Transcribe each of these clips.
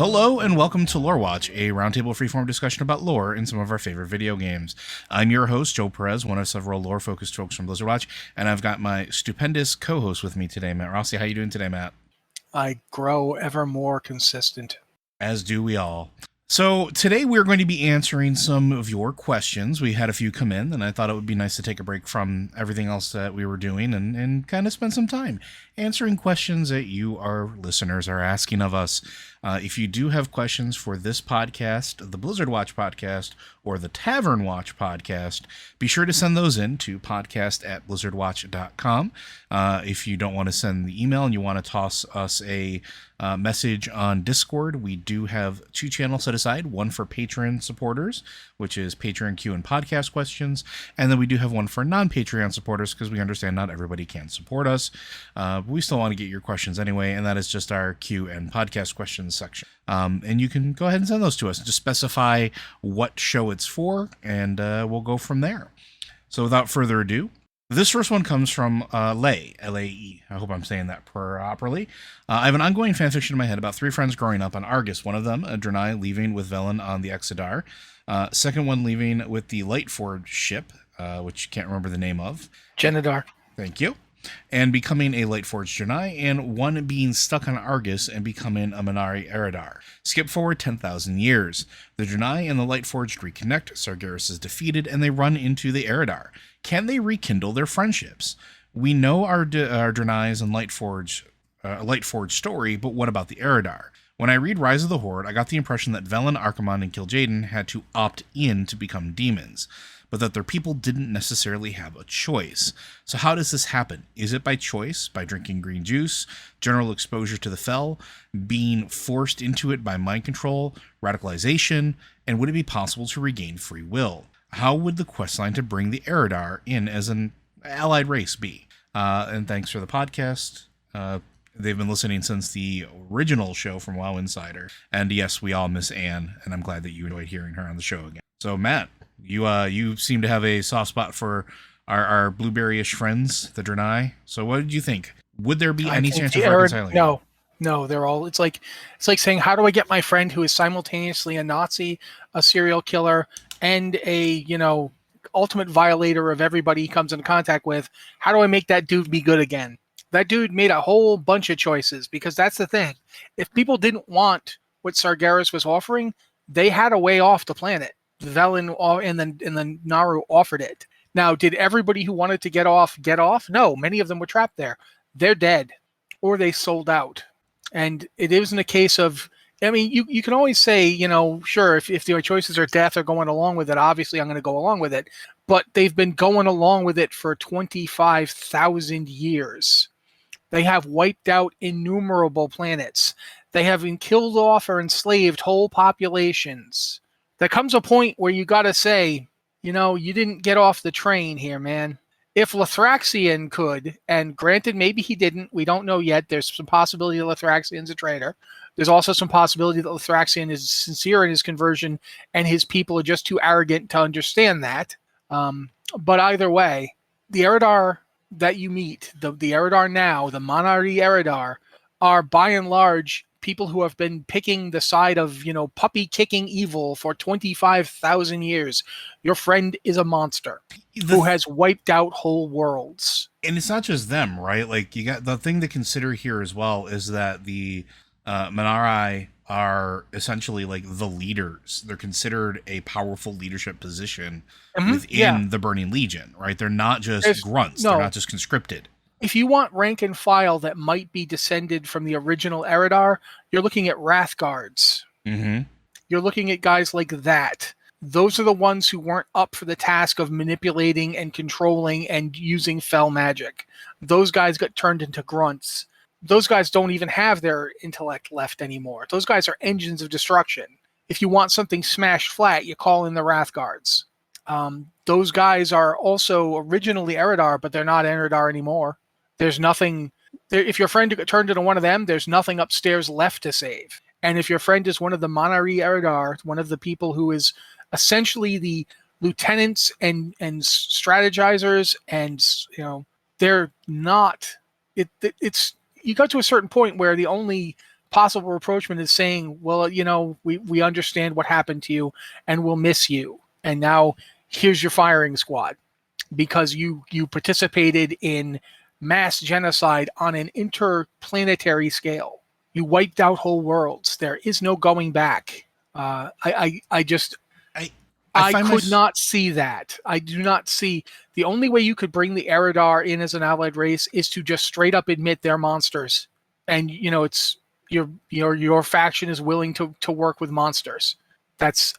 Hello and welcome to Lore Watch, a roundtable freeform discussion about lore in some of our favorite video games. I'm your host, Joe Perez, one of several lore-focused folks from Blizzard Watch, and I've got my stupendous co-host with me today, Matt Rossi. How you doing today, Matt? I grow ever more consistent. As do we all. So today we're going to be answering some of your questions. We had a few come in, and I thought it would be nice to take a break from everything else that we were doing and kind of spend some time answering questions that you, our listeners, are asking of us. If you do have questions for this podcast, the Blizzard Watch podcast, or the Tavern Watch podcast, be sure to send those in to podcast@blizzardwatch.com. If you don't want to send the email and you want to toss us a message on Discord, we do have two channels set aside, one for Patreon supporters, which is Patreon Q and podcast questions, and then we do have one for non-Patreon supporters because we understand not everybody can support us, but we still want to get your questions anyway, and that is just our Q and podcast questions section. And you can go ahead and send those to us. Just specify what show it's for, and we'll go from there. So without further ado, this first one comes from Lay, L-A-E. I hope I'm saying that properly. I have an ongoing fanfiction in my head about three friends growing up on Argus. One of them, Draenei, leaving with Velen on the eredar. Second one leaving with the Lightforge ship, which you can't remember the name of. Genedar. Thank you. And becoming a Lightforge Draenei, and one being stuck on Argus and becoming a Man'ari eredar. Skip forward 10,000 years. The Draenei and the Lightforged reconnect, Sargeras is defeated, and they run into the eredar. Can they rekindle their friendships? We know our Draenei's and Lightforge story, but what about the eredar? When I read Rise of the Horde, I got the impression that Velen, Archimonde, and Kil'jaeden had to opt in to become demons, but that their people didn't necessarily have a choice. So how does this happen? Is it by choice, by drinking green juice, general exposure to the Fel, being forced into it by mind control, radicalization, and would it be possible to regain free will? How would the questline to bring the eredar in as an allied race be? And thanks for the podcast. They've been listening since the original show from WoW Insider. And yes, we all miss Anne, and I'm glad that you enjoyed hearing her on the show again. So Matt, you seem to have a soft spot for our blueberry-ish friends, the Draenei. So what did you think? Would there be any chance of reconciling? No, they're all. It's like saying, how do I get my friend who is simultaneously a Nazi, a serial killer, and a ultimate violator of everybody he comes into contact with? How do I make that dude be good again? That dude made a whole bunch of choices, because that's the thing. If people didn't want what Sargeras was offering, they had a way off the planet. Velen and then Naru offered it. Now, did everybody who wanted to get off? No, many of them were trapped there. They're dead, or they sold out. And it isn't a case of, I mean, you can always say, sure, if the choices are death or going along with it, obviously I'm going to go along with it. But they've been going along with it for 25,000 years. They have wiped out innumerable planets. They have killed off or enslaved whole populations. There comes a point where you got to say, you didn't get off the train here, man. If Lithraxian could, and granted, maybe he didn't, we don't know yet. There's some possibility that Lithraxian's a traitor. There's also some possibility that Lithraxian is sincere in his conversion, and his people are just too arrogant to understand that. But either way, the eredar that you meet, the eredar now, the Man'ari eredar, are by and large people who have been picking the side of, puppy-kicking evil for 25,000 years. Your friend is a monster who has wiped out whole worlds. And it's not just them, right? Like, you got the thing to consider here as well is that the Man'ari are essentially like the leaders. They're considered a powerful leadership position within the Burning Legion, right? They're not just grunts. They're not just conscripted. If you want rank and file that might be descended from the original eredar, you're looking at Wrathguards. Mm-hmm. You're looking at guys like that. Those are the ones who weren't up for the task of manipulating and controlling and using Fel magic. Those guys got turned into grunts. Those guys don't even have their intellect left anymore. Those guys are engines of destruction. If you want something smashed flat, you call in the Wrathguards. Those guys are also originally eredar, but they're not eredar anymore. There's nothing there. If your friend turned into one of them, there's nothing upstairs left to save. And if your friend is one of the Man'ari eredar, one of the people who is essentially the lieutenants and strategizers, and they're not. It's you got to a certain point where the only possible rapprochement is saying, well, we understand what happened to you and we'll miss you. And now here's your firing squad because you participated in mass genocide on an interplanetary scale. You wiped out whole worlds. There is no going back. I just I could not see that. I do not see. The only way you could bring the Eredar in as an allied race is to just straight up admit they're monsters, and it's your faction is willing to work with monsters.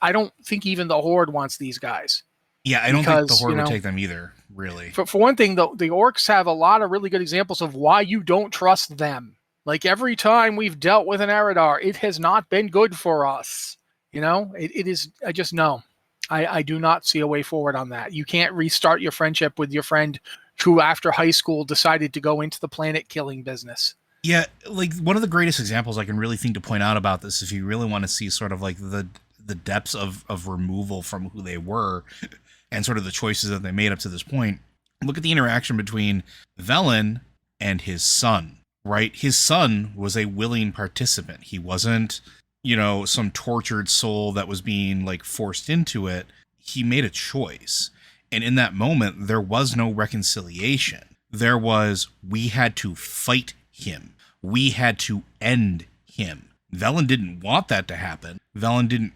I don't think even the Horde wants these guys. Yeah, I don't think the Horde would take them either, really. For one thing, the Orcs have a lot of really good examples of why you don't trust them. Like every time we've dealt with an Eredar, it has not been good for us. It is. I just know. I do not see a way forward on that. You can't restart your friendship with your friend who, after high school, decided to go into the planet killing business. Yeah, like one of the greatest examples I can really think to point out about this, if you really want to see sort of like the depths of removal from who they were and sort of the choices that they made up to this point, look at the interaction between Velen and his son, right? His son was a willing participant. He wasn't some tortured soul that was being like forced into it. He made a choice. And in that moment, there was no reconciliation. There was, we had to fight him. We had to end him. Velen didn't want that to happen. Velen didn't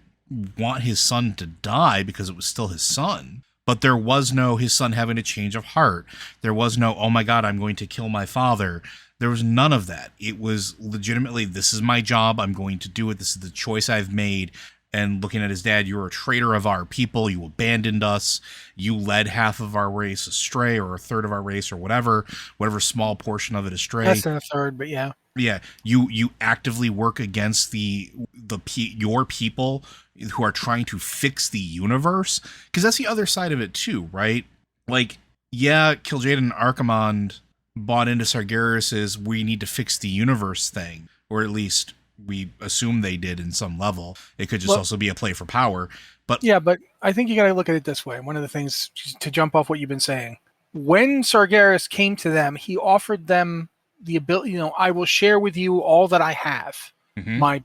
want his son to die because it was still his son. But there was no his son having a change of heart. There was no, oh my God, I'm going to kill my father. There was none of that. It was legitimately, this is my job. I'm going to do it. This is the choice I've made. And looking at his dad, you're a traitor of our people. You abandoned us. You led half of our race astray, or a third of our race, or whatever small portion of it astray. Less than a third, but yeah. Yeah, you actively work against your people who are trying to fix the universe, because that's the other side of it too, right? Like, yeah, Kil'jaeden and Archimonde bought into Sargeras's "we need to fix the universe" thing, or at least we assume they did in some level. It could just also be a play for power. But yeah, but I think you got to look at it this way. One of the things to jump off what you've been saying, when Sargeras came to them, he offered them the ability, I will share with you all that I have, my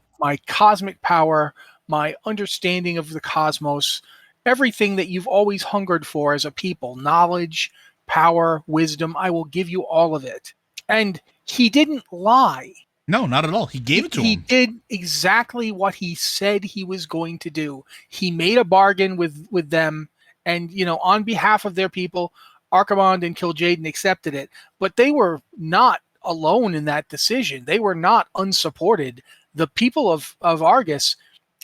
cosmic power, my understanding of the cosmos, everything that you've always hungered for as a people, knowledge, power, wisdom, I will give you all of it. And he didn't lie. No, not at all. He gave it to him. He did exactly what he said he was going to do. He made a bargain with them, and on behalf of their people, Archimonde and Kil'jaeden accepted it. But they were not alone in that decision. They were not unsupported. The people of Argus,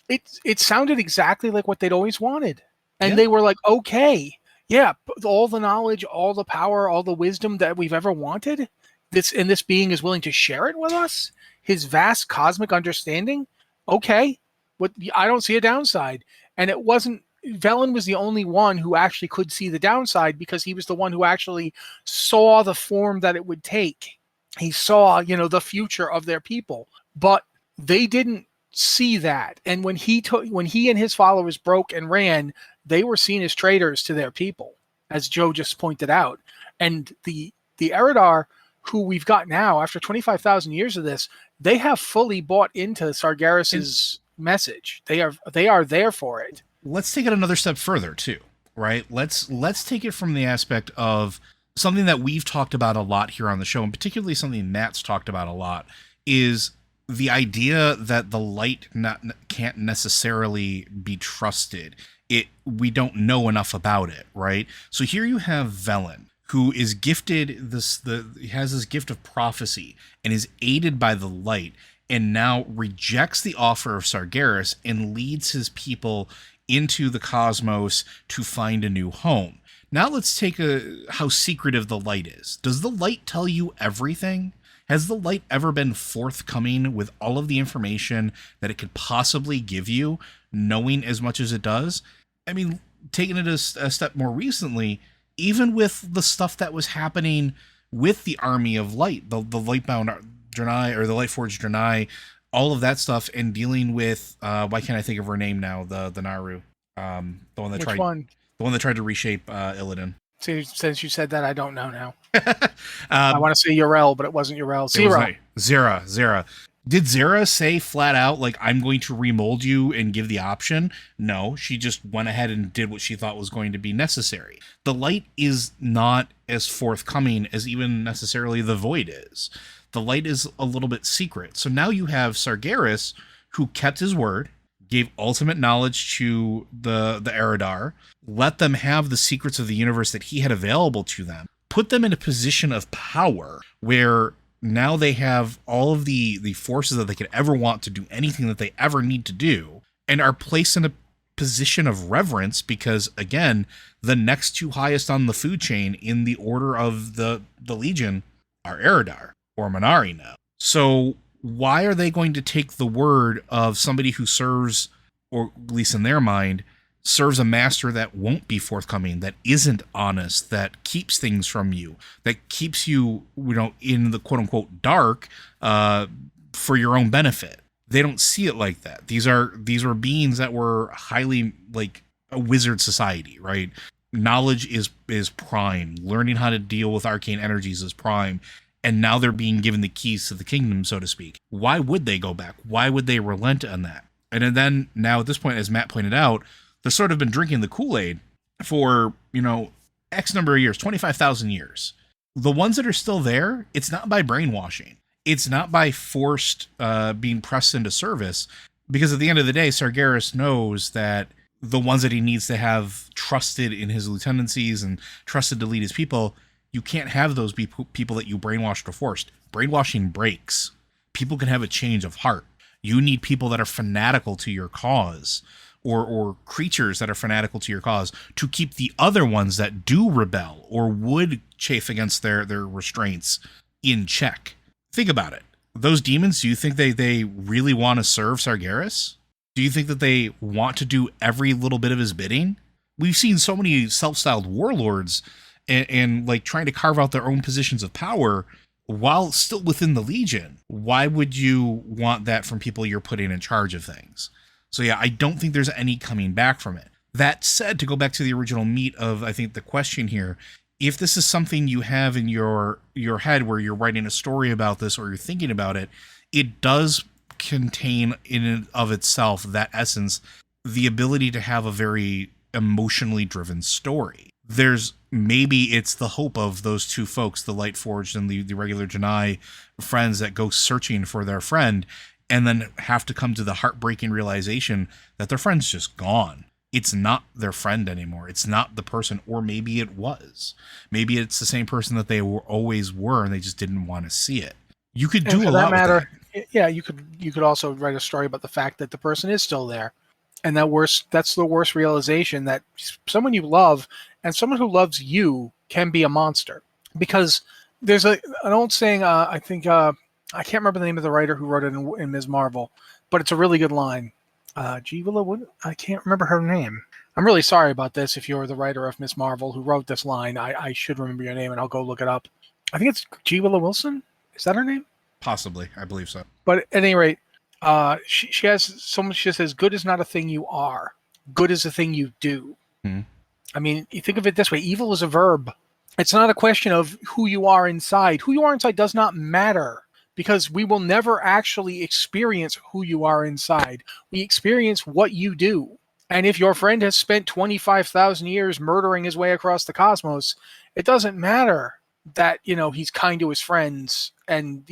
it sounded exactly like what they'd always wanted. And they were like, okay, yeah, all the knowledge, all the power, all the wisdom that we've ever wanted, this being is willing to share it with us, his vast cosmic understanding. Okay, I don't see a downside. And it wasn't, Velen was the only one who actually could see the downside, because he was the one who actually saw the form that it would take. He saw, the future of their people, but they didn't see that. And when he and his followers broke and ran, they were seen as traitors to their people, as Joe just pointed out. And the Eredar, who we've got now, after 25,000 years of this, they have fully bought into Sargeras's message. They are there for it. Let's take it another step further too, right? Let's take it from the aspect of something that we've talked about a lot here on the show, and particularly something Matt's talked about a lot, is the idea that the light can't necessarily be trusted. We don't know enough about it, right? So here you have Velen, who is gifted has this gift of prophecy and is aided by the light, and now rejects the offer of Sargeras and leads his people into the cosmos to find a new home. Now let's take how secretive the light is. Does the light tell you everything? Has the light ever been forthcoming with all of the information that it could possibly give you, knowing as much as it does? I mean, taking it a step more recently, even with the stuff that was happening with the Army of Light, the Lightbound Draenei, or the Lightforged Draenei, all of that stuff, and dealing with why can't I think of her name now? The Naru, the one that Which tried one? The one that tried to reshape Illidan. Since you said that, I don't know now. I want to say Yrel, but it wasn't Yrel. Zera. Zera. Did Zara say flat out, like, I'm going to remold you and give the option? No, she just went ahead and did what she thought was going to be necessary. The light is not as forthcoming as even necessarily the void is. The light is a little bit secret. So now you have Sargeras, who kept his word, gave ultimate knowledge to the eredar, let them have the secrets of the universe that he had available to them, put them in a position of power where now they have all of the forces that they could ever want to do anything that they ever need to do, and are placed in a position of reverence because, again, the next two highest on the food chain in the order of the Legion are Eredar, or Minari now. So why are they going to take the word of somebody who serves, or at least in their mind, serves a master that won't be forthcoming, that isn't honest, that keeps things from you, that keeps you, in the quote-unquote dark, for your own benefit? They don't see it like that. These are beings that were highly, like, a wizard society, right? Knowledge is prime. Learning how to deal with arcane energies is prime. And now they're being given the keys to the kingdom, so to speak. Why would they go back? Why would they relent on that? And then now at this point, as Matt pointed out, they've sort of been drinking the Kool-Aid for, X number of years, 25,000 years. The ones that are still there, it's not by brainwashing. It's not by forced being pressed into service. Because at the end of the day, Sargeras knows that the ones that he needs to have trusted in his lieutenancies and trusted to lead his people, you can't have those people that you brainwashed or forced. Brainwashing breaks. People can have a change of heart. You need people that are fanatical to your cause, or creatures that are fanatical to your cause, to keep the other ones that do rebel or would chafe against their restraints in check. Think about it. Those demons, do you think they really want to serve Sargeras? Do you think that they want to do every little bit of his bidding? We've seen so many self-styled warlords and like trying to carve out their own positions of power while still within the Legion. Why would you want that from people you're putting in charge of things? So yeah, I don't think there's any coming back from it. That said, to go back to the original meat of, I think, the question here, if this is something you have in your head where you're writing a story about this or you're thinking about it, it does contain in and of itself, that essence, the ability to have a very emotionally driven story. Maybe it's the hope of those two folks, the Lightforged and the regular Draenei friends, that go searching for their friend and then have to come to the heartbreaking realization that their friend's just gone. It's not their friend anymore. It's not the person, or maybe it was. Maybe it's the same person that they always were, and they just didn't want to see it. You could do a lot with that. Yeah, you could also write a story about the fact that the person is still there. And that's the worst realization, that someone you love and someone who loves you can be a monster. Because there's an old saying, I think, I can't remember the name of the writer who wrote it in Ms. Marvel, but it's a really good line. I can't remember her name. I'm really sorry about this if you're the writer of Ms. Marvel who wrote this line. I should remember your name, and I'll go look it up. I think it's G. Willow Wilson. Is that her name? Possibly. I believe so. But at any rate, she says, good is not a thing you are. Good is a thing you do. Hmm. I mean, you think of it this way. Evil is a verb. It's not a question of who you are inside. Who you are inside does not matter, because we will never actually experience who you are inside. We experience what you do. And if your friend has spent 25,000 years murdering his way across the cosmos, it doesn't matter that, he's kind to his friends. And,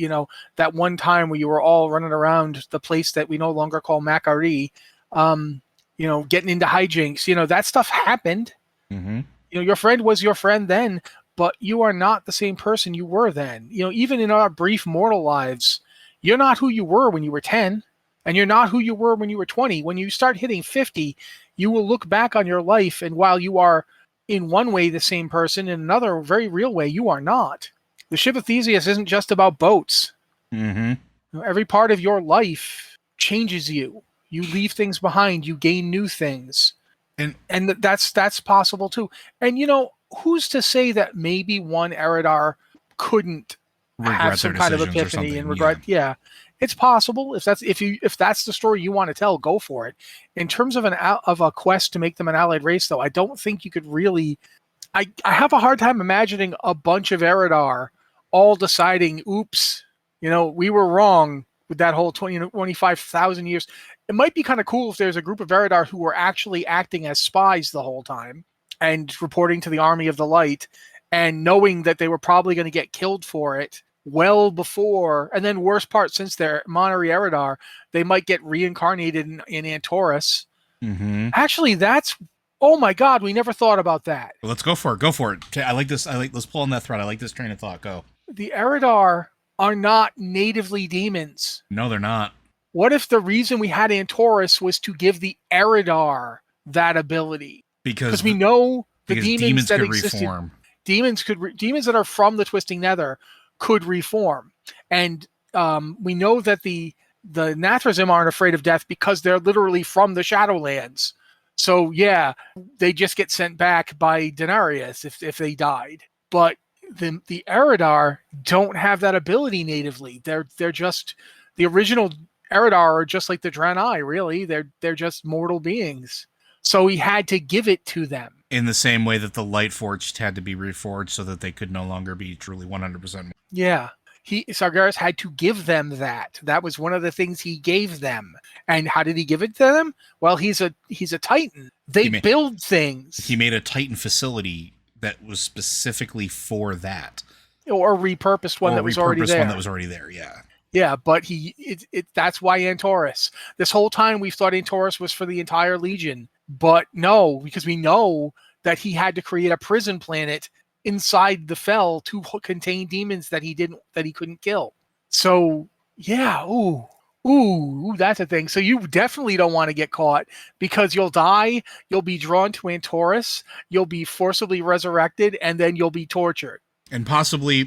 that one time where you were all running around the place that we no longer call Macari, getting into hijinks, that stuff happened. Mm-hmm. Your friend was your friend then, but you are not the same person you were then. Even in our brief mortal lives, you're not who you were when you were 10, and you're not who you were when you were 20. When you start hitting 50, you will look back on your life, and while you are in one way the same person, in another very real way, you are not. The Ship of Theseus isn't just about boats. Mm-hmm. Every part of your life changes you. You leave things behind. You gain new things. And that's possible too. And who's to say that maybe one Eredar couldn't have some kind of epiphany and regret? Yeah, it's possible. If that's the story you want to tell, go for it. In terms of a quest to make them an allied race, though, I don't think you could really. I have a hard time imagining a bunch of Eredar all deciding, "Oops, we were wrong. with that whole 25,000 years. It might be kind of cool if there's a group of eredar who were actually acting as spies the whole time and reporting to the Army of the Light and knowing that they were probably going to get killed for it well before. And then worst part, since they're Monarch eredar, they might get reincarnated in Antorus. Mm-hmm. Actually, oh my God, we never thought about that. Well, let's go for it. Go for it. I like this. Let's pull on that thread. I like this train of thought. Go. The eredar are not natively demons. No, they're not. What if the reason we had Antorus was to give the eredar that ability? Because we know the demons that could existed, reform. Demons that are from the Twisting Nether could reform, and we know that the Nathrazim aren't afraid of death because they're literally from the Shadowlands. So yeah, they just get sent back by Denarius if they died. But the eredar don't have that ability natively. They're just the original eredar are just like the Draenei. Really, they're just mortal beings. So he had to give it to them. In the same way that the Lightforged had to be reforged so that they could no longer be truly 100%. Yeah. Sargeras had to give them that. That was one of the things he gave them. And how did he give it to them? Well, he's a Titan. They build things. He made a Titan facility that was specifically for that. Or repurposed one that was already there. One that was already there, yeah. Yeah, but that's why Antorus. This whole time we thought Antorus was for the entire Legion. But no, because we know that he had to create a prison planet inside the Fel to contain demons that he couldn't kill. So yeah, ooh, that's a thing. So you definitely don't want to get caught because you'll die, you'll be drawn to Antorus, you'll be forcibly resurrected, and then you'll be tortured. And possibly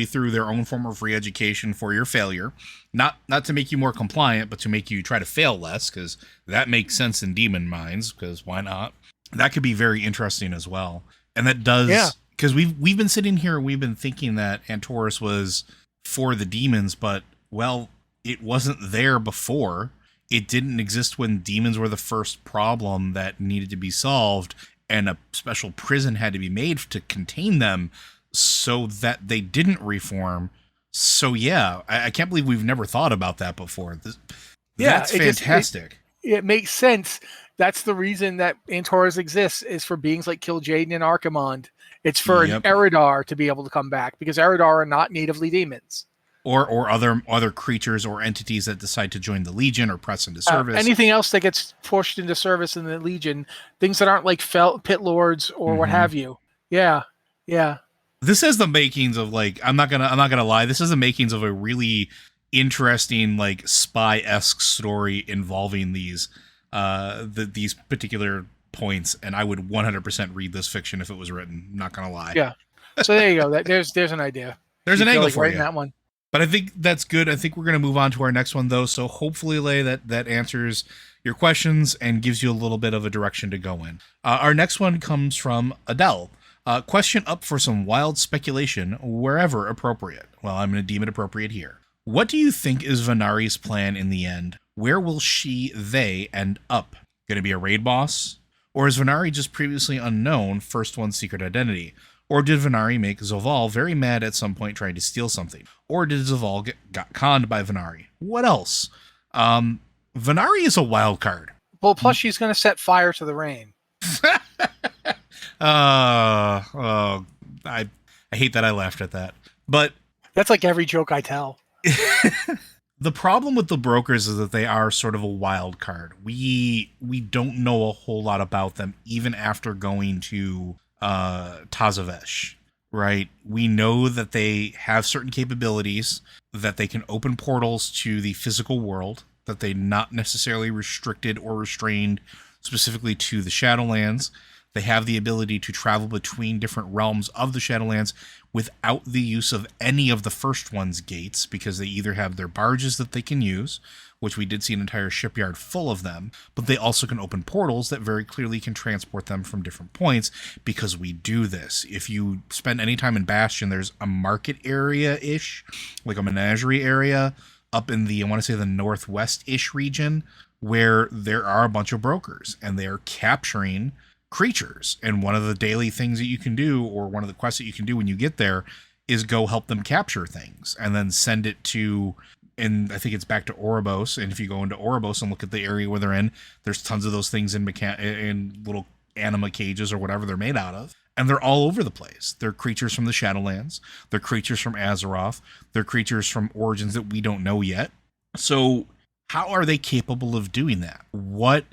through their own form of re-education for your failure. Not to make you more compliant, but to make you try to fail less, because that makes sense in demon minds, because why not? That could be very interesting as well. And that does... Yeah. Because we've been sitting here and we've been thinking that Antorus was for the demons, but, well, it wasn't there before. It didn't exist when demons were the first problem that needed to be solved, and a special prison had to be made to contain them so that they didn't reform. So, yeah, I can't believe we've never thought about that before. That's fantastic. It makes sense. That's the reason that Antorus exists, is for beings like Kil'jaeden and Archimonde. It's for an eredar to be able to come back, because eredar are not natively demons. Or other creatures or entities that decide to join the Legion or press into service. Anything else that gets pushed into service in the Legion, things that aren't like pit lords or what have you. Yeah. This has the makings of, like, I'm not gonna lie, this has the makings of a really interesting, like, spy-esque story involving these particular points, and I would 100% read this fiction if it was written. I'm not gonna lie. Yeah. So there you go. There's an idea. There's an angle for you. That one. But I think that's good. I think we're going to move on to our next one, though. So hopefully, Leigh, that answers your questions and gives you a little bit of a direction to go in. Our next one comes from Adele. Question up for some wild speculation, wherever appropriate. Well, I'm going to deem it appropriate here. What do you think is Venari's plan in the end? Where will they end up? Going to be a raid boss? Or is Venari just previously unknown, First One's secret identity? Or did Venari make Zovaal very mad at some point trying to steal something? Or did Zovaal got conned by Venari? What else? Venari is a wild card. Well, plus she's going to set fire to the rain. I hate that I laughed at that. But that's like every joke I tell. The problem with the brokers is that they are sort of a wild card. We don't know a whole lot about them, even after going to Tazavesh, right? We know that they have certain capabilities, that they can open portals to the physical world, that they're not necessarily restricted or restrained specifically to the Shadowlands. They have the ability to travel between different realms of the Shadowlands without the use of any of the First One's gates, because they either have their barges that they can use, which we did see an entire shipyard full of them, but they also can open portals that very clearly can transport them from different points, because we do this. If you spend any time in Bastion, there's a market area-ish, like a menagerie area, up in the, I want to say the northwest-ish region, where there are a bunch of brokers, and they are capturing creatures. And one of the daily things that you can do, or one of the quests that you can do when you get there, is go help them capture things, and then send it to and I think it's back to Oribos. And if you go into Oribos and look at the area where they're in, there's tons of those things in little anima cages or whatever they're made out of. And they're all over the place. They're creatures from the Shadowlands. They're creatures from Azeroth. They're creatures from origins that we don't know yet. So how are they capable of doing that? What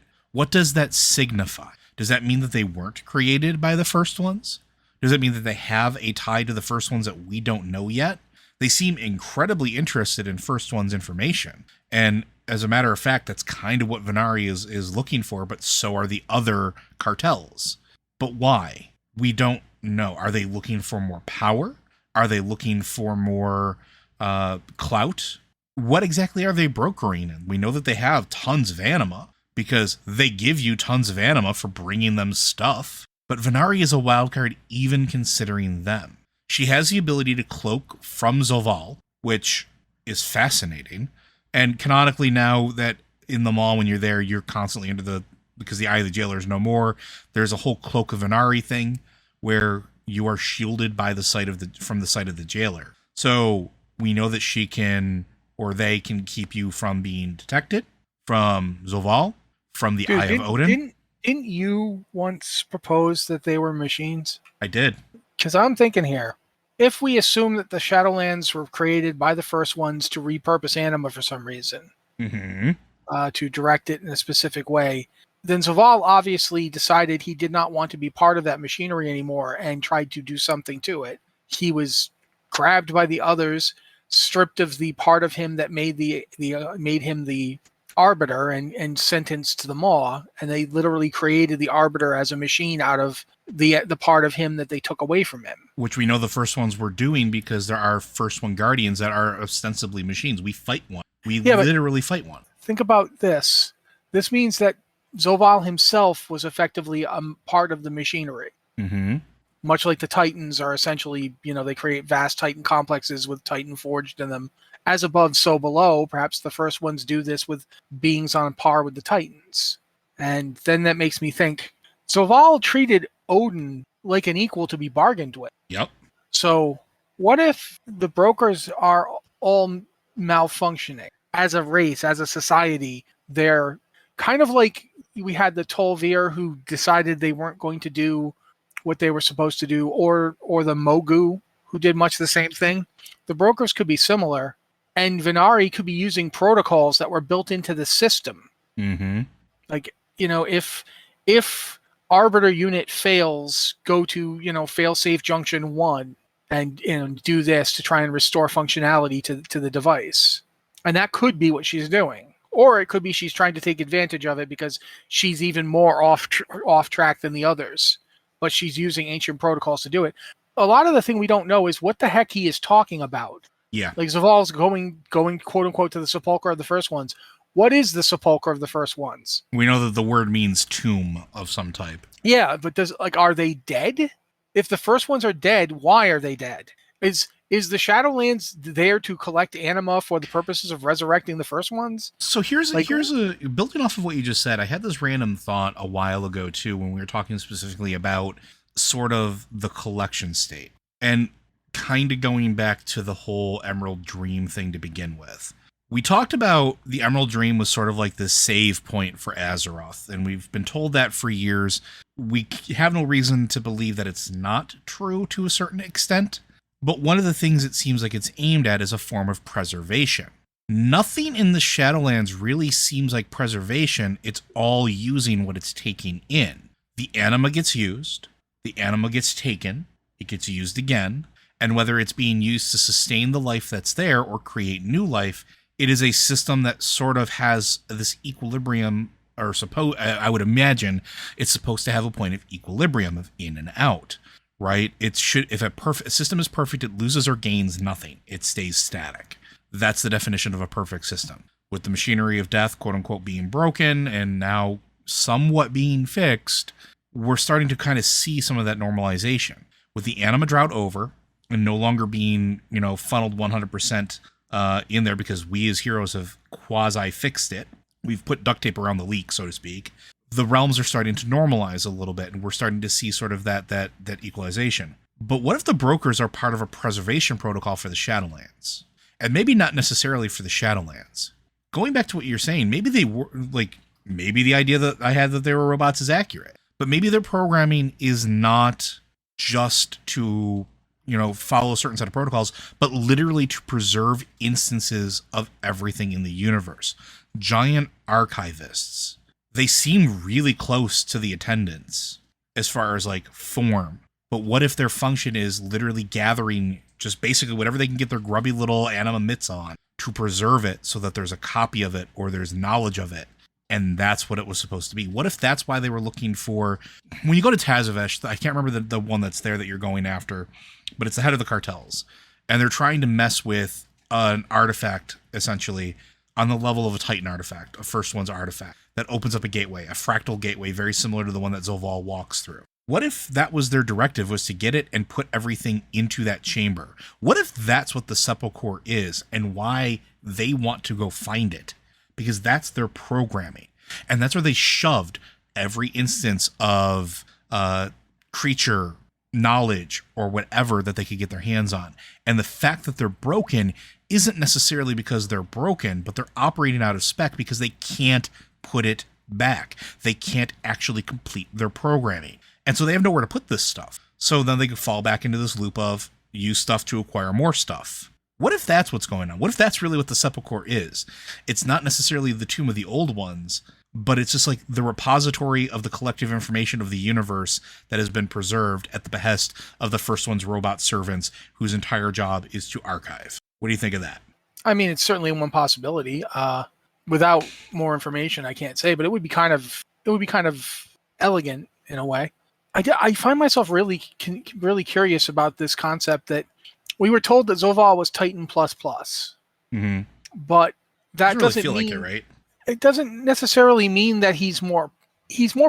does that signify? Does that mean that they weren't created by the first ones? Does it mean that they have a tie to the first ones that we don't know yet? They seem incredibly interested in first one's information. And as a matter of fact, that's kind of what Venari is looking for, but so are the other cartels. But why? We don't know. Are they looking for more power? Are they looking for more clout? What exactly are they brokering? And we know that they have tons of anima because they give you tons of anima for bringing them stuff. But Venari is a wildcard even considering them. She has the ability to cloak from Zoval, which is fascinating. And canonically now that in the mall when you're there, you're constantly because the Eye of the Jailer is no more. There's a whole Cloak of Venari thing where you are shielded by from the sight of the Jailer. So we know that she can, or they can keep you from being detected, from Zoval, from the Eye of Odin. Didn't you once propose that they were machines? I did. Because I'm thinking here, if we assume that the Shadowlands were created by the first ones to repurpose anima for some reason, to direct it in a specific way, then Zoval obviously decided he did not want to be part of that machinery anymore and tried to do something to it. He was grabbed by the others, stripped of the part of him that made made him the Arbiter and sentenced to the maw, and they literally created the Arbiter as a machine out of the part of him that they took away from him. Which we know the first ones were doing because there are first one guardians that are ostensibly machines. We fight one. We literally fight one. Think about this. This means that Zoval himself was effectively a part of the machinery. Mm-hmm. Much like the Titans are essentially, they create vast Titan complexes with Titan forged in them. As above, so below. Perhaps the first ones do this with beings on par with the Titans. And then that makes me think, Zoval treated Odin like an equal to be bargained with. Yep. So what if the brokers are all malfunctioning? As a race, as a society, they're kind of like we had the Tol'vir who decided they weren't going to do what they were supposed to do, or the Mogu who did much the same thing. The brokers could be similar. And Venari could be using protocols that were built into the system. Mm-hmm. Like, if Arbiter unit fails, go to, failsafe junction 1 and do this to try and restore functionality to the device. And that could be what she's doing. Or it could be she's trying to take advantage of it because she's even more off track than the others. But she's using ancient protocols to do it. A lot of the thing we don't know is what the heck he is talking about. Yeah. Like Zoval's going quote unquote to the sepulcher of the first ones. What is the sepulcher of the first ones? We know that the word means tomb of some type. Yeah, but are they dead? If the first ones are dead, why are they dead? Is the Shadowlands there to collect anima for the purposes of resurrecting the first ones? So here's a building off of what you just said. I had this random thought a while ago too when we were talking specifically about sort of the collection state. And kind of going back to the whole Emerald Dream thing to begin with. We talked about the Emerald Dream was sort of like the save point for Azeroth, and we've been told that for years. We have no reason to believe that it's not true to a certain extent, but one of the things it seems like it's aimed at is a form of preservation. Nothing in the Shadowlands really seems like preservation. It's all using what it's taking in. The anima gets used, the anima gets taken, it gets used again, and whether it's being used to sustain the life that's there or create new life, it is a system that sort of has this equilibrium, or I would imagine it's supposed to have a point of equilibrium of in and out, right? If a system is perfect, it loses or gains nothing. It stays static. That's the definition of a perfect system. With the machinery of death, quote unquote, being broken and now somewhat being fixed, we're starting to kind of see some of that normalization. With the anima drought over, and no longer being, funneled 100% in there because we as heroes have quasi-fixed it. We've put duct tape around the leak, so to speak. The realms are starting to normalize a little bit, and we're starting to see sort of that equalization. But what if the brokers are part of a preservation protocol for the Shadowlands? And maybe not necessarily for the Shadowlands. Going back to what you're saying, maybe they were like, maybe the idea that I had that they were robots is accurate, but maybe their programming is not just to, follow a certain set of protocols, but literally to preserve instances of everything in the universe. Giant archivists. They seem really close to the attendants as far as like form. But what if their function is literally gathering just basically whatever they can get their grubby little anima mitts on to preserve it so that there's a copy of it or there's knowledge of it? And that's what it was supposed to be. What if that's why they were looking for... When you go to Tazavesh, I can't remember the one that's there that you're going after, but it's the head of the cartels. And they're trying to mess with an artifact, essentially, on the level of a Titan artifact, a First One's artifact, that opens up a gateway, a fractal gateway, very similar to the one that Zoval walks through. What if that was their directive, was to get it and put everything into that chamber? What if that's what the Sepulchre is and why they want to go find it? Because that's their programming. And that's where they shoved every instance of creature knowledge or whatever that they could get their hands on. And the fact that they're broken isn't necessarily because they're broken, but they're operating out of spec because they can't put it back. They can't actually complete their programming. And so they have nowhere to put this stuff. So then they can fall back into this loop of use stuff to acquire more stuff. What if that's what's going on? What if that's really what the Sepulchre is? It's not necessarily the tomb of the old ones, but it's just like the repository of the collective information of the universe that has been preserved at the behest of the First One's robot servants, whose entire job is to archive. What do you think of that? I mean, it's certainly one possibility. Without more information, I can't say, but it would be kind of elegant in a way. I find myself really curious about this concept that we were told that Zoval was Titan plus plus, but that doesn't really feel mean, like it, right? It doesn't necessarily mean that he's more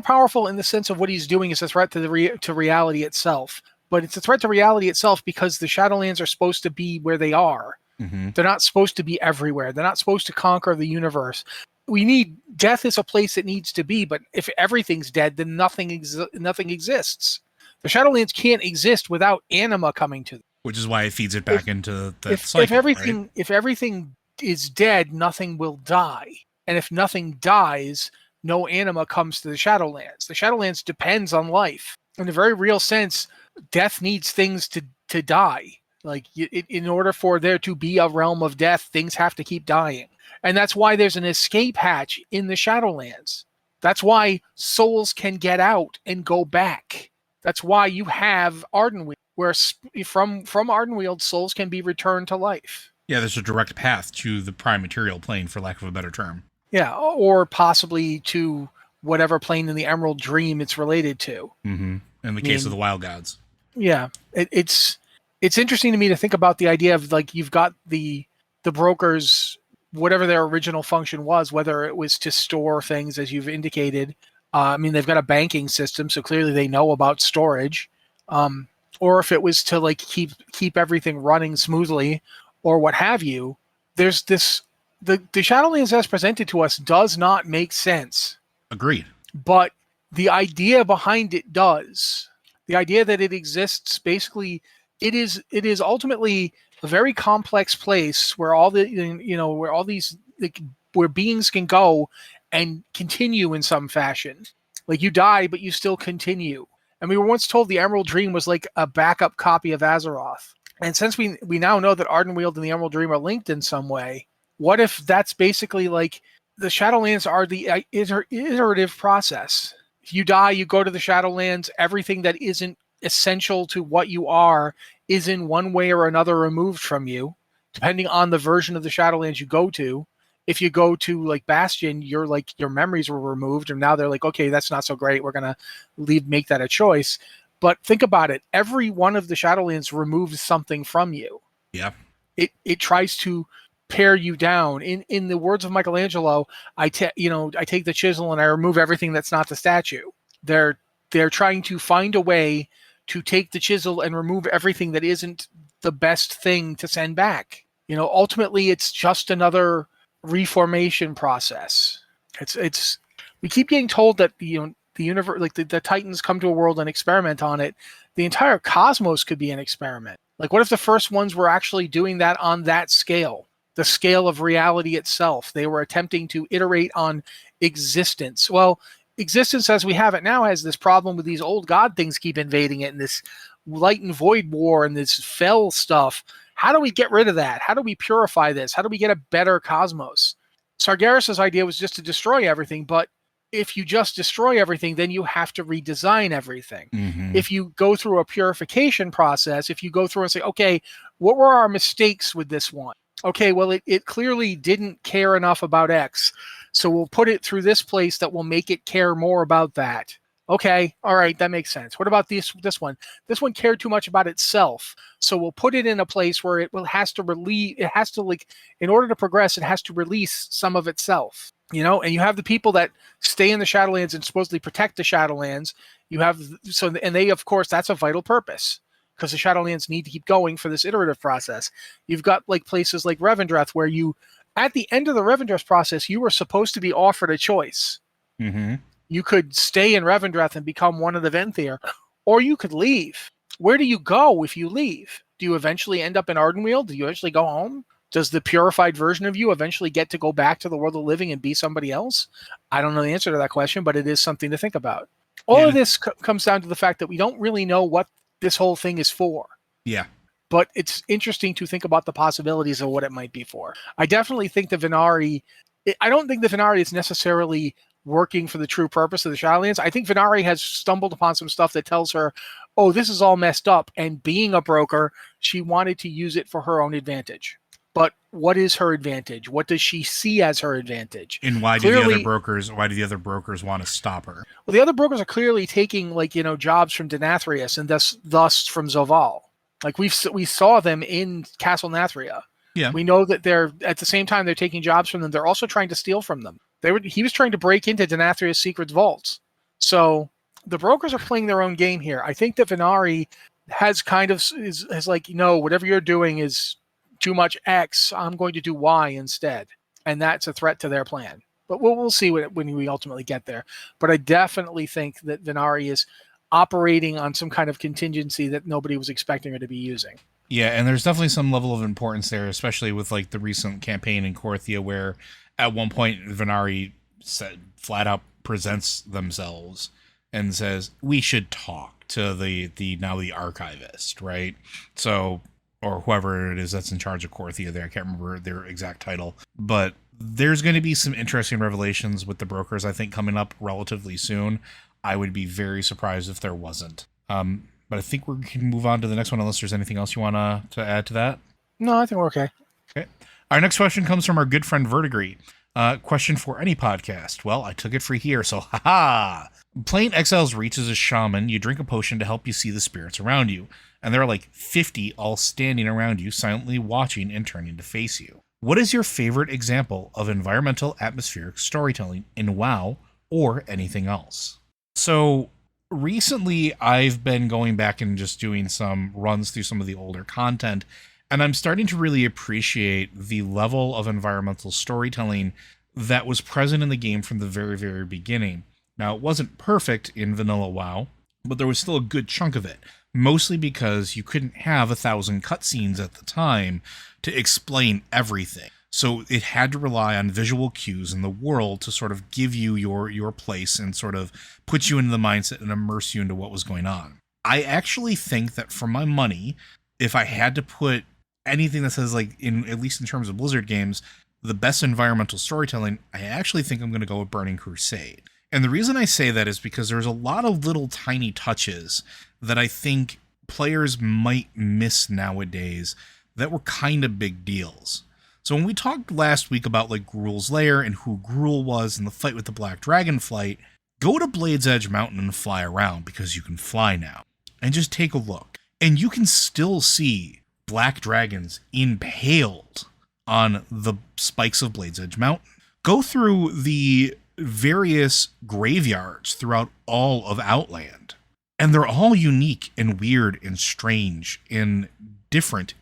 powerful in the sense of what he's doing is a threat to to reality itself. But it's a threat to reality itself because the Shadowlands are supposed to be where they are. They're not supposed to be everywhere. They're not supposed to conquer the universe. Death is a place it needs to be, but if everything's dead, then nothing exists. The Shadowlands can't exist without anima coming to them. Which is why it feeds it back into that cycle, right? If everything is dead, nothing will die. And if nothing dies, no anima comes to the Shadowlands. The Shadowlands depends on life. In a very real sense, death needs things to die. Like, in order for there to be a realm of death, things have to keep dying. And that's why there's an escape hatch in the Shadowlands. That's why souls can get out and go back. That's why you have Ardenweald, where from Ardenweald, souls can be returned to life. Yeah, there's a direct path to the prime material plane, for lack of a better term. Yeah, or possibly to whatever plane in the Emerald Dream it's related to. In the case of the Wild Gods. Yeah, it's interesting to me to think about the idea of, like, you've got the brokers, whatever their original function was, whether it was to store things, as you've indicated. I mean, they've got a banking system, so clearly they know about storage. Or if it was to, like, keep everything running smoothly, or what have you. There's this the Shadowlands as presented to us does not make sense. Agreed. But the idea behind it does. The idea that it exists, basically, it is ultimately a very complex place where all these where beings can go and continue in some fashion. Like, you die, but you still continue. And we were once told the Emerald Dream was like a backup copy of Azeroth. And since we now know that Ardenweald and the Emerald Dream are linked in some way, what if that's basically like the Shadowlands are the iterative process? If you die, you go to the Shadowlands. Everything that isn't essential to what you are is in one way or another removed from you, depending on the version of the Shadowlands you go to. If you go to, like, Bastion, your memories were removed, and now they're like, okay, that's not so great. We're gonna make that a choice. But think about it. Every one of the Shadowlands removes something from you. Yeah. It tries to pare you down. In the words of Michelangelo, I take the chisel and I remove everything that's not the statue. They're trying to find a way to take the chisel and remove everything that isn't the best thing to send back. Ultimately, it's just another reformation process. We keep getting told that the universe, like the Titans, come to a world and experiment on it. the entire cosmos could be an experiment. Like, what if the first ones were actually doing that on that scale, the scale of reality itself? They were attempting to iterate on existence. Well, existence as we have it now has this problem with these old god things keep invading it, and this light and void war and this fell stuff. How do we get rid of that? How do we purify this? How do we get a better cosmos? Sargeras's idea was just to destroy everything, but if you just destroy everything, then you have to redesign everything. Mm-hmm. If you go through a purification process, if you go through and say, okay, what were our mistakes with this one? Okay, well, it clearly didn't care enough about X, so we'll put it through this place that will make it care more about that. Okay, all right, that makes sense. What about this one? This one cared too much about itself, so we'll put it in a place where it has to release. It has to, like, in order to progress, it has to release some of itself. And you have the people that stay in the Shadowlands and supposedly protect the Shadowlands. And they, of course, that's a vital purpose, because the Shadowlands need to keep going for this iterative process. You've got like places like Revendreth where at the end of the Revendreth process, you were supposed to be offered a choice. Mm-hmm. You could stay in Revendreth and become one of the Venthyr, or you could leave. Where do you go if you leave? Do you eventually end up in Ardenweald? Do you eventually go home? Does the purified version of you eventually get to go back to the world of living and be somebody else? I don't know the answer to that question, but it is something to think about. All of this comes down to the fact that we don't really know what this whole thing is for. Yeah. But it's interesting to think about the possibilities of what it might be for. I definitely think the Venari... I don't think the Venari is necessarily working for the true purpose of the Shadowlands. I think Venari has stumbled upon some stuff that tells her, oh, this is all messed up. And being a broker, she wanted to use it for her own advantage. But what is her advantage? What does she see as her advantage? And why do the other brokers want to stop her? Well, the other brokers are clearly taking, jobs from Denathrius and thus from Zoval. Like we saw them in Castle Nathria. Yeah. We know that they're at the same time they're taking jobs from them. They're also trying to steal from them. He was trying to break into Denathrius' secret vaults. So the brokers are playing their own game here. I think that Venari has kind of is like, no, whatever you're doing is too much X, I'm going to do Y instead. And that's a threat to their plan. But we'll see when we ultimately get there. But I definitely think that Venari is operating on some kind of contingency that nobody was expecting her to be using. Yeah, and there's definitely some level of importance there, especially with like the recent campaign in Korthia, where at one point Venari flat out presents themselves and says, we should talk to the archivist, right? So, or whoever it is that's in charge of Korthia there. I can't remember their exact title. But there's going to be some interesting revelations with the brokers, I think, coming up relatively soon. I would be very surprised if there wasn't. But I think we can move on to the next one, unless there's anything else you want to add to that. No, I think we're okay. Okay. Our next question comes from our good friend Vertigree. Question for any podcast. Well, I took it free here, so haha. Playing Exiles Reach as a shaman, you drink a potion to help you see the spirits around you. And there are like 50 all standing around you, silently watching and turning to face you. What is your favorite example of environmental atmospheric storytelling in WoW or anything else? So recently I've been going back and just doing some runs through some of the older content, and I'm starting to really appreciate the level of environmental storytelling that was present in the game from the very, very beginning. Now, it wasn't perfect in vanilla WoW, but there was still a good chunk of it, mostly because you couldn't have 1,000 cutscenes at the time to explain everything. So it had to rely on visual cues in the world to sort of give you your place and sort of put you into the mindset and immerse you into what was going on. I actually think that for my money, if I had to put anything that says, like, at least in terms of Blizzard games, the best environmental storytelling, I actually think I'm going to go with Burning Crusade. And the reason I say that is because there's a lot of little tiny touches that I think players might miss nowadays that were kind of big deals. So when we talked last week about like Gruul's Lair and who Gruul was and the fight with the Black Dragonflight, go to Blade's Edge Mountain and fly around, because you can fly now. And just take a look. And you can still see black dragons impaled on the spikes of Blade's Edge Mountain. Go through the various graveyards throughout all of Outland, and they're all unique and weird and strange and different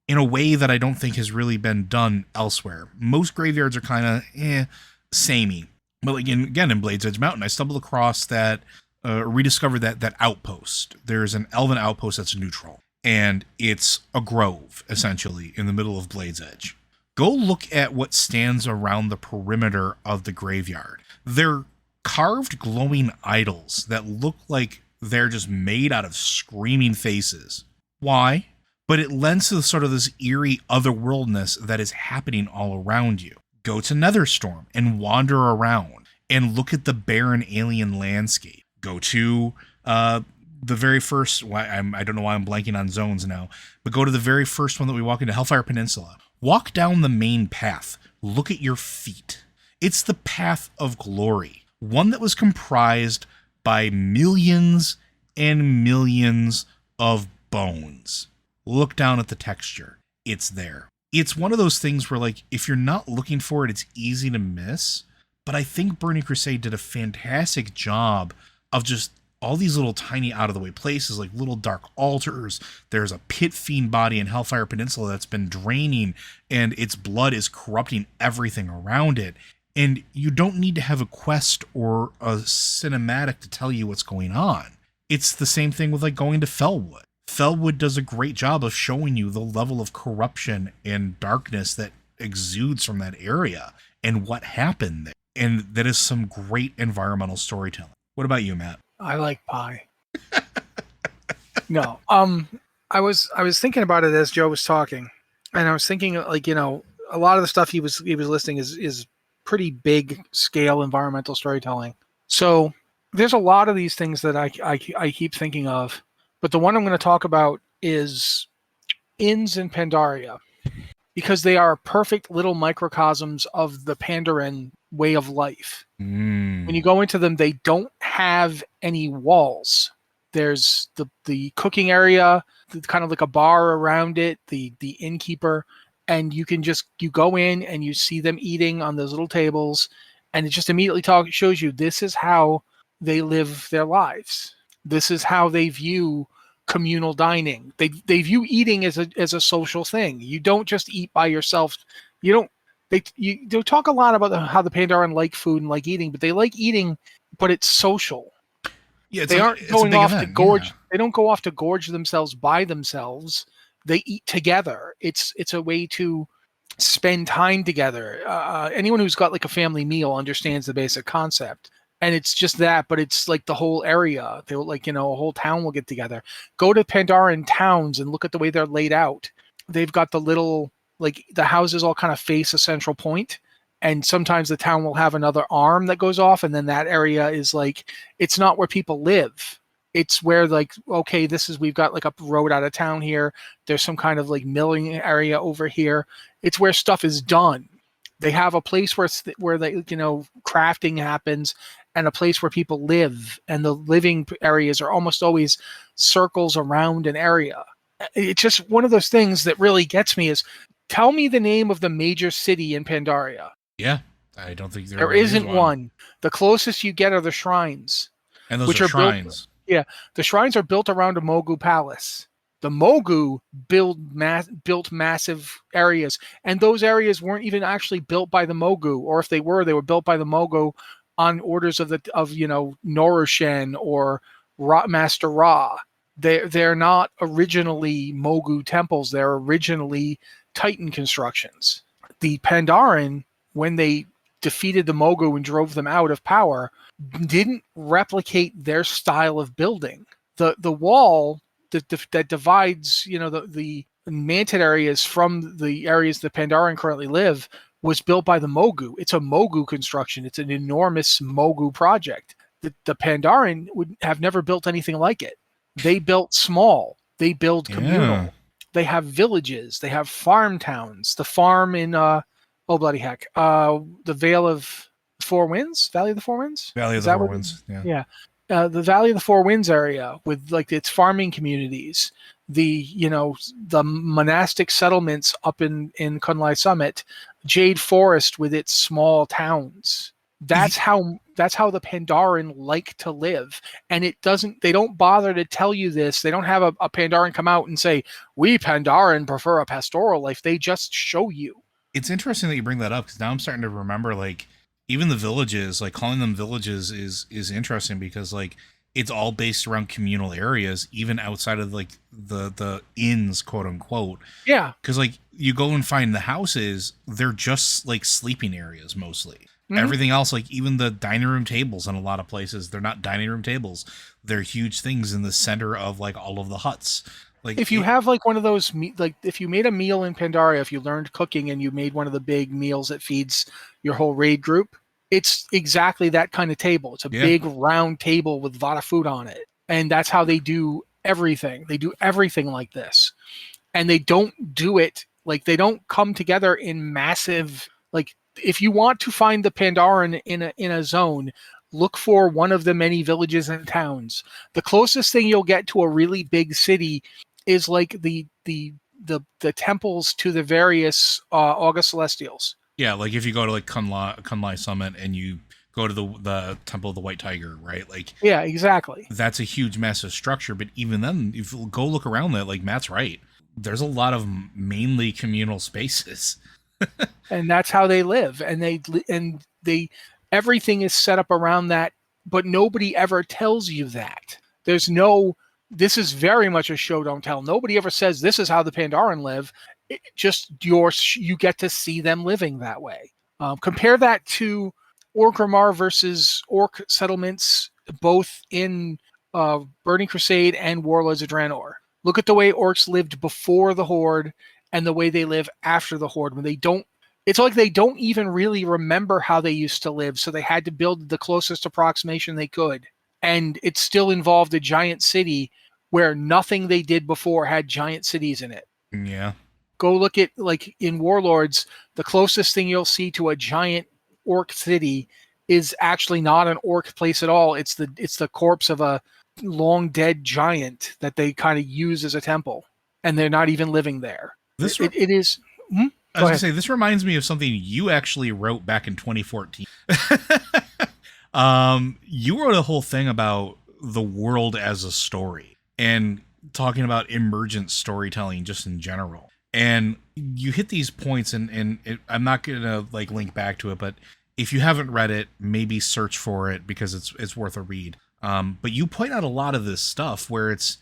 in a way that I don't think has really been done elsewhere. Most graveyards are kind of samey. But again, in Blade's Edge Mountain, I stumbled across that rediscovered that outpost. There's an elven outpost that's neutral, and it's a grove essentially in the middle of Blade's Edge. Go look at what stands around the perimeter of the graveyard. They're carved glowing idols that look like they're just made out of screaming faces. Why? But it lends to sort of this eerie otherworldness that is happening all around you. Go to Netherstorm and wander around and look at the barren alien landscape. Go to the very first, I don't know why I'm blanking on zones now, but go to the very first one that we walk into, Hellfire Peninsula. Walk down the main path. Look at your feet. It's the path of glory, one that was comprised by millions and millions of bones. Look down at the texture. It's there. It's one of those things where, like, if you're not looking for it, it's easy to miss. But I think Burning Crusade did a fantastic job of just all these little tiny out-of-the-way places, like little dark altars. There's a pit fiend body in Hellfire Peninsula that's been draining, and its blood is corrupting everything around it. And you don't need to have a quest or a cinematic to tell you what's going on. It's the same thing with, like, going to Fellwood. Fellwood does a great job of showing you the level of corruption and darkness that exudes from that area and what happened there. And that is some great environmental storytelling. What about you, Matt? I like pie. No. I was thinking about it as Joe was talking, and I was thinking, like, a lot of the stuff he was listing is pretty big scale environmental storytelling. So there's a lot of these things that I keep thinking of, but the one I'm going to talk about is inns in Pandaria, because they are perfect little microcosms of the Pandaren way of life. When you go into them, they don't have any walls. There's the cooking area, kind of like a bar around it, the innkeeper, and you go in and you see them eating on those little tables, and it just immediately shows you this is how they live their lives. This is how they view communal dining. They view eating as a social thing. You don't just eat by yourself. They talk a lot about how the Pandaren like food and like eating, but they like eating, but it's social. Yeah, they aren't going off to gorge. Yeah. They don't go off to gorge themselves by themselves. They eat together. It's a way to spend time together. Anyone who's got like a family meal understands the basic concept. And it's just that, but it's like the whole area. They will, like, a whole town will get together. Go to Pandaren towns and look at the way they're laid out. They've got the little, like, the houses all kind of face a central point, and sometimes the town will have another arm that goes off, and then that area is like, it's not where people live. It's where, like, okay, we've got like a road out of town here. There's some kind of like milling area over here. It's where stuff is done. They have a place where they, crafting happens, and a place where people live, and the living areas are almost always circles around an area. It's just one of those things that really gets me is, tell me the name of the major city in Pandaria. Yeah, I don't think there really isn't one. The closest you get are the shrines. And those are shrines. The shrines are built around a Mogu palace. The Mogu built massive areas, and those areas weren't even actually built by the Mogu, or if they were built by the Mogu on orders of Norushen or Master Ra. They're not originally Mogu temples. They're originally Titan constructions. The Pandaren, when they defeated the Mogu and drove them out of power, didn't replicate their style of building. The wall that divides, the Mantid areas from the areas that Pandaren currently live was built by the Mogu. It's a Mogu construction. It's an enormous Mogu project. The Pandaren would have never built anything like it. They built small. They build communal. Yeah. They have villages. They have farm towns. The farm in the Vale of Four Winds? Valley of the Four Winds? Valley of the Four Winds, yeah. Yeah. The Valley of the Four Winds area with like its farming communities, the monastic settlements up in Kunlai Summit, Jade Forest with its small towns. That's how the Pandaren like to live. And they don't bother to tell you this. They don't have a Pandaren come out and say, we Pandaren prefer a pastoral life. They just show you. It's interesting that you bring that up, because now I'm starting to remember, like, even the villages, like calling them villages is interesting, because like it's all based around communal areas, even outside of like the inns, quote unquote. Yeah. Because like you go and find the houses, they're just like sleeping areas mostly. Mhm. Everything else, like even the dining room tables in a lot of places, they're not dining room tables. They're huge things in the center of like all of the huts. Like If you have like one of those, like if you made a meal in Pandaria, if you learned cooking and you made one of the big meals that feeds your whole raid group, it's exactly that kind of table. It's a yeah, big round table with a lot of food on it. And that's how they do everything. They do everything like this. And they don't do it like they don't come together in massive like if you want to find the Pandaran in a zone, look for one of the many villages and towns. The closest thing you'll get to a really big city is like the temples to the various August Celestials. yeah. Like if you go to like Kunlai Summit and you go to the Temple of the White Tiger, right? Like Yeah, exactly. that's a huge, massive structure. But even then, if you go look around that, like Matt's right, there's a lot of mainly communal spaces. And that's how they live. And they everything is set up around that, but nobody ever tells you that. There's no this is very much a show don't tell. Nobody ever says this is how the Pandaren live. Just you get to see them living that way. Compare that to Orgrimmar versus Orc settlements, both in Burning Crusade and Warlords of Draenor. Look at the way orcs lived before the Horde and the way they live after the Horde. When they don't, it's like they don't even really remember how they used to live, so they had to build the closest approximation they could. And it still involved a giant city where nothing they did before had giant cities in it. Yeah. Go look at like in Warlords, the closest thing you'll see to a giant orc city is actually not an orc place at all. It's the corpse of a long dead giant that they kind of use as a temple, and they're not even living there. This It is. Hmm? I was gonna say this reminds me of something you actually wrote back in 2014. You wrote a whole thing about the world as a story and talking about emergent storytelling just in general. And you hit these points, and I'm not gonna like link back to it, but if you haven't read it, maybe search for it because it's worth a read. But you point out a lot of this stuff where it's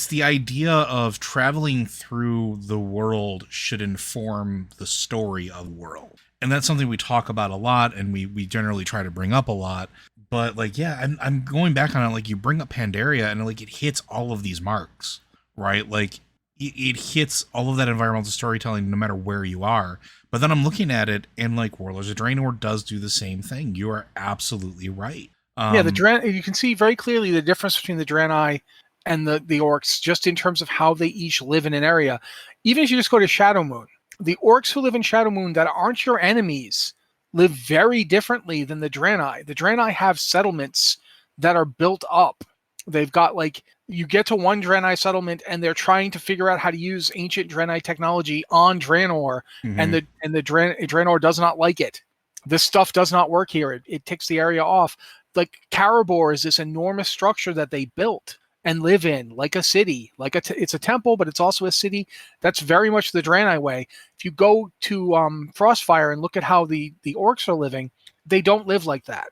the idea of traveling through the world should inform the story of the world. And that's something we talk about a lot and we generally try to bring up a lot. But like, yeah, I'm going back on it. Like you bring up Pandaria and like it hits all of these marks, right? Like it hits all of that environmental storytelling no matter where you are. But then I'm looking at it and like Warlords of Draenor does do the same thing. You are absolutely right. Yeah, you can see very clearly the difference between the Draenei and the orcs just in terms of how they each live in an area. Even if you just go to Shadowmoon, the orcs who live in Shadowmoon that aren't your enemies live very differently than the Draenei. The Draenei have settlements that are built up. They've got like you get to one Draenei settlement and they're trying to figure out how to use ancient Draenei technology on Draenor, and the Draenor does not like it. This stuff does not work here. It ticks the area off. Like Karabor is this enormous structure that they built and live in like a city, like it's a temple, but it's also a city. That's very much the Draenei way. If you go to Frostfire and look at how the orcs are living, they don't live like that.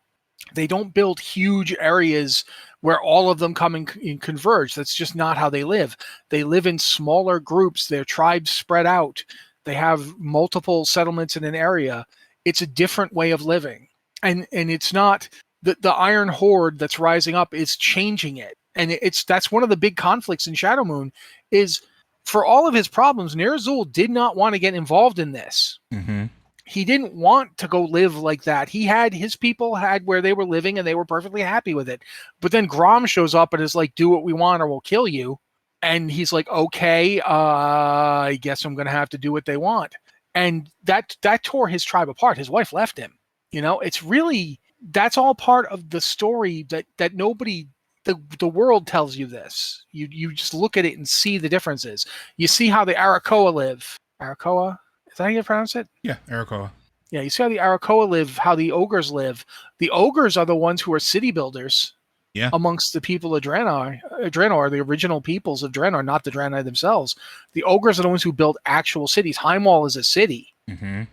They don't build huge areas where all of them come and converge. That's just not how they live. They live in smaller groups. Their tribes spread out. They have multiple settlements in an area. It's a different way of living. And it's not the Iron Horde that's rising up is changing it. And that's one of the big conflicts in Shadowmoon is for all of his problems, Ner'zhul did not want to get involved in this. Mm-hmm. He didn't want to go live like that. His people had where they were living and they were perfectly happy with it. But then Grom shows up and is like, do what we want or we'll kill you. And he's like, okay, I guess I'm going to have to do what they want. And that tore his tribe apart. His wife left him. It's really, that's all part of the story that nobody, the world tells you this. You just look at it and see the differences. You see how the Arakoa live. Arakoa? Is that how you pronounce it? Yeah, Arakoa. Yeah, you see how the Arakoa live, how the ogres live. The ogres are the ones who are city builders. Yeah. Amongst the people of Draenor, the original peoples of Draenor, not the Draenei themselves. The ogres are the ones who build actual cities. Heimwall is a city. Mm-hmm.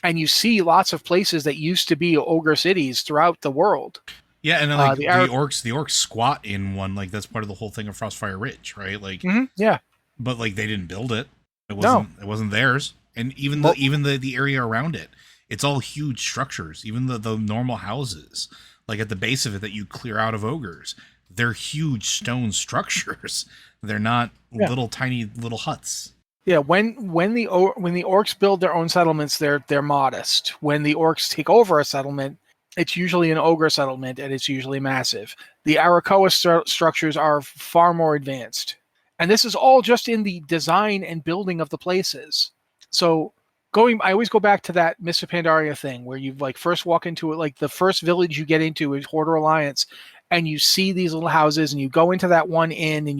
And you see lots of places that used to be ogre cities throughout the world. Yeah, and then, like The the orcs squat in one, like that's part of the whole thing of Frostfire Ridge, right? Like, yeah, but like they didn't build it. no, It wasn't theirs. And even Mo- the area around it, it's all huge structures. Even the normal houses, like at the base of it that you clear out of ogres, they're huge stone structures. They're not Yeah. little tiny little huts. yeah. When the orcs build their own settlements, they're modest. When the orcs take over a settlement, it's usually an ogre settlement, and it's usually massive. The Arakoa structures are far more advanced, and this is all just in the design and building of the places. So I always go back to that Mists of Pandaria thing where you like first walk into it, like the first village you get into is Hoarder Alliance, and you see these little houses, and you go into that one inn, and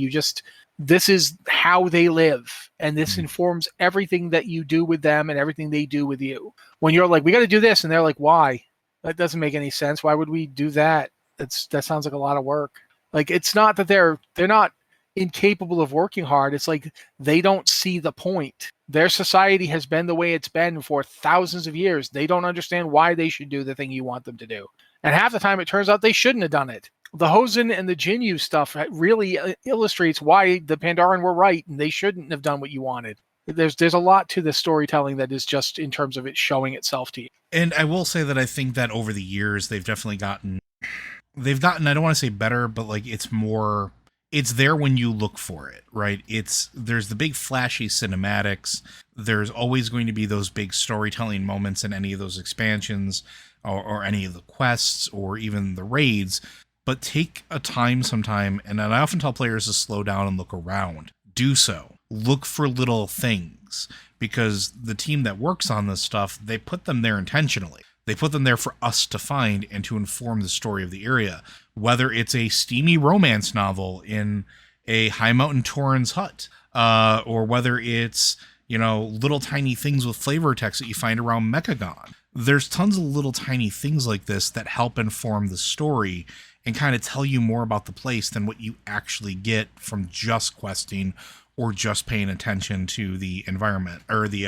this is how they live, and this informs everything that you do with them and everything they do with you. When you're like, we got to do this, and they're like, why? That doesn't make any sense. Why would we do that? That sounds like a lot of work. Like, it's not that they're not incapable of working hard. It's like they don't see the point. Their society has been the way it's been for thousands of years. They don't understand why they should do the thing you want them to do. And half the time it turns out they shouldn't have done it. The Hosen and the Jinyu stuff really illustrates why the Pandaren were right and they shouldn't have done what you wanted. There's a lot to the storytelling that is just in terms of it showing itself to you. And I will say that I think that over the years they've definitely gotten, I don't want to say better, but like it's there when you look for it, right? There's the big flashy cinematics. There's always going to be those big storytelling moments in any of those expansions or any of the quests or even the raids. But take a time sometime, and I often tell players to slow down and look around. Do so. Look for little things, because the team that works on this stuff, they put them there intentionally. They put them there for us to find and to inform the story of the area. Whether it's a steamy romance novel in a High Mountain Tauren's hut, or whether it's, little tiny things with flavor text that you find around Mechagon. There's tons of little tiny things like this that help inform the story and kind of tell you more about the place than what you actually get from just questing or just paying attention to the environment or the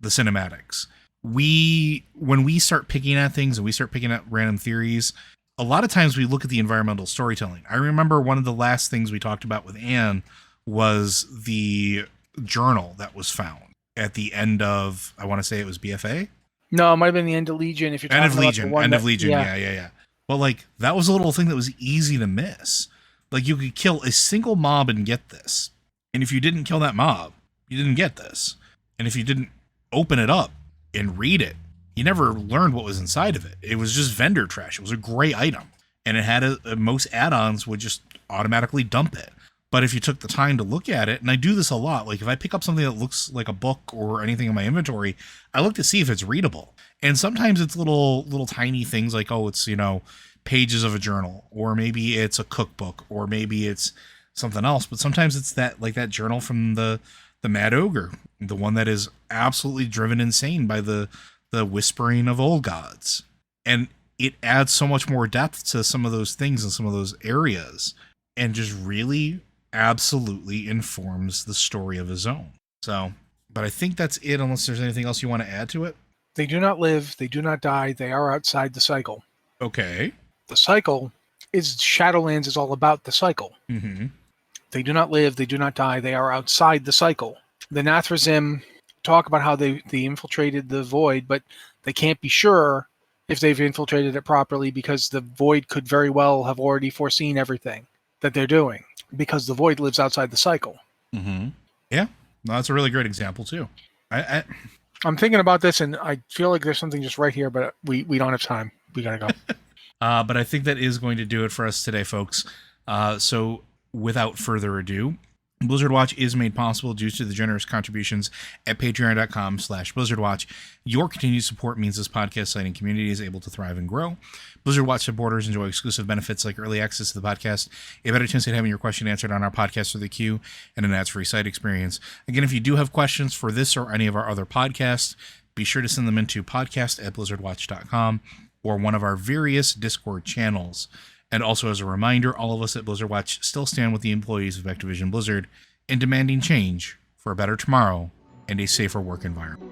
cinematics. When we start picking at things and we start picking at random theories, a lot of times we look at the environmental storytelling. I remember one of the last things we talked about with Anne was the journal that was found at the end of, I want to say it was BFA. No, it might have been the End of Legion. If you're talking about End of Legion. Yeah. But like, that was a little thing that was easy to miss. Like, you could kill a single mob and get this. And if you didn't kill that mob, you didn't get this. And if you didn't open it up and read it, you never learned what was inside of it. It was just vendor trash. It was a great item. And it had most add-ons would just automatically dump it. But if you took the time to look at it, and I do this a lot, like if I pick up something that looks like a book or anything in my inventory, I look to see if it's readable. And sometimes it's little tiny things like, oh, it's, pages of a journal, or maybe it's a cookbook, or maybe it's something else. But sometimes it's that journal from the Mad Ogre, the one that is absolutely driven insane by the whispering of old gods. And it adds so much more depth to some of those things and some of those areas, and just really absolutely informs the story of his own. So, but I think that's it, unless there's anything else you want to add to it. They do not live, they do not die, they are outside the cycle. Okay. The cycle is, Shadowlands is all about the cycle. Mm-hmm. They do not live, they do not die, they are outside the cycle. The Nathrazim talk about how they infiltrated the void, but they can't be sure if they've infiltrated it properly, because the void could very well have already foreseen everything that they're doing, because the void lives outside the cycle. Mm-hmm. Yeah, no, that's a really great example too. I'm thinking about this, and I feel like there's something just right here, but we don't have time. We gotta go. But I think that is going to do it for us today, folks. So without further ado, Blizzard Watch is made possible due to the generous contributions at patreon.com/BlizzardWatch. Your continued support means this podcast site and community is able to thrive and grow. Blizzard Watch supporters enjoy exclusive benefits like early access to the podcast, a better chance at having your question answered on our podcast through the queue, and an ads-free site experience. Again, if you do have questions for this or any of our other podcasts, be sure to send them into podcast@blizzardwatch.com or one of our various Discord channels. And also, as a reminder, all of us at Blizzard Watch still stand with the employees of Activision Blizzard in demanding change for a better tomorrow and a safer work environment.